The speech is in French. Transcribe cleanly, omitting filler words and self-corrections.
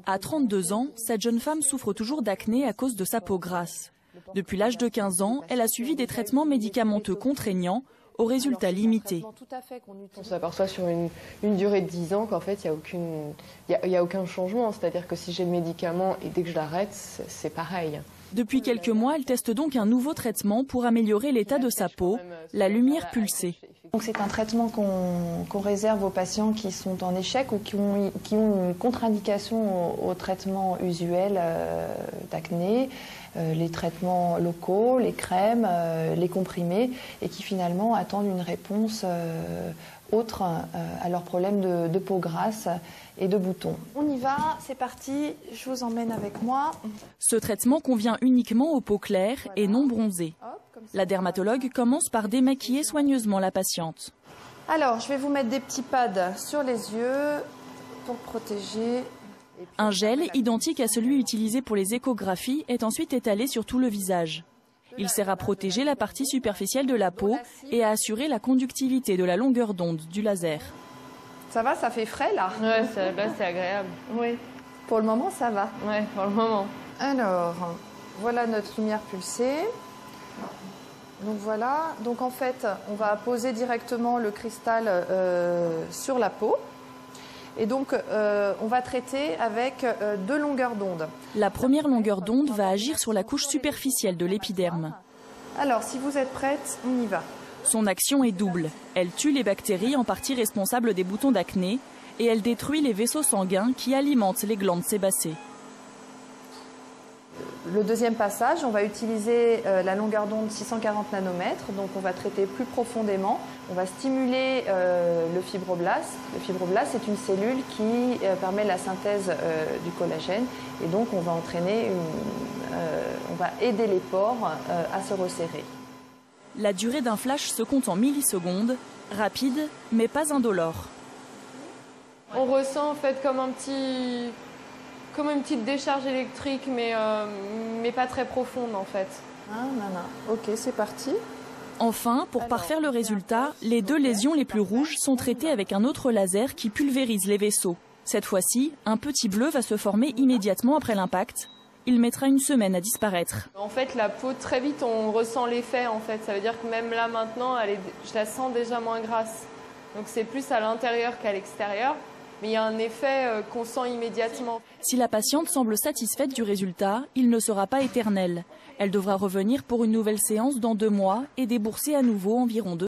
À 32 ans, cette jeune femme souffre toujours d'acné à cause de sa peau grasse. Depuis l'âge de 15 ans, elle a suivi des traitements médicamenteux contraignants aux résultats limités. On s'aperçoit sur une durée de 10 ans qu'en fait, il n'y a aucun changement. C'est-à-dire que si j'ai le médicament et dès que je l'arrête, c'est pareil. Depuis quelques mois, elle teste donc un nouveau traitement pour améliorer l'état de sa peau, la lumière pulsée. C'est un traitement qu'on réserve aux patients qui sont en échec ou qui ont une contre-indication au traitement usuel d'acné, les traitements locaux, les crèmes, les comprimés, et qui finalement attendent une réponse autre à leurs problèmes de peau grasse et de boutons. On y va, c'est parti, je vous emmène avec moi. Ce traitement convient uniquement aux peaux claires et non bronzées. La dermatologue commence par démaquiller soigneusement la patiente. Alors, je vais vous mettre des petits pads sur les yeux pour protéger. Un gel identique à celui utilisé pour les échographies est ensuite étalé sur tout le visage. Il sert à protéger la partie superficielle de la peau et à assurer la conductivité de la longueur d'onde du laser. Ça va, ça fait frais là? Ouais, là c'est agréable. Oui. Pour le moment, ça va. Ouais, pour le moment. Alors, voilà notre lumière pulsée. Donc voilà, donc en fait, on va poser directement le cristal sur la peau. Et donc, on va traiter avec 2 longueurs d'onde. La première longueur d'onde va agir sur la couche superficielle de l'épiderme. Alors, si vous êtes prête, on y va. Son action est double. Elle tue les bactéries en partie responsables des boutons d'acné et elle détruit les vaisseaux sanguins qui alimentent les glandes sébacées. Le deuxième passage, on va utiliser la longueur d'onde 640 nanomètres, donc on va traiter plus profondément. On va stimuler le fibroblaste. Le fibroblaste est une cellule qui permet la synthèse du collagène et donc on va on va aider les pores à se resserrer. La durée d'un flash se compte en millisecondes, rapide mais pas indolore. On ressent en fait comme une petite décharge électrique, mais pas très profonde en fait. Ok, c'est parti. Enfin, pour parfaire le résultat, les 2 lésions les plus rouges sont traitées avec un autre laser qui pulvérise les vaisseaux. Cette fois-ci, un petit bleu va se former immédiatement après l'impact. Il mettra une semaine à disparaître. En fait, la peau, très vite, on ressent l'effet en fait. Ça veut dire que même là maintenant, je la sens déjà moins grasse. Donc c'est plus à l'intérieur qu'à l'extérieur. Mais il y a un effet qu'on sent immédiatement. Si la patiente semble satisfaite du résultat, il ne sera pas éternel. Elle devra revenir pour une nouvelle séance dans 2 mois et débourser à nouveau environ 2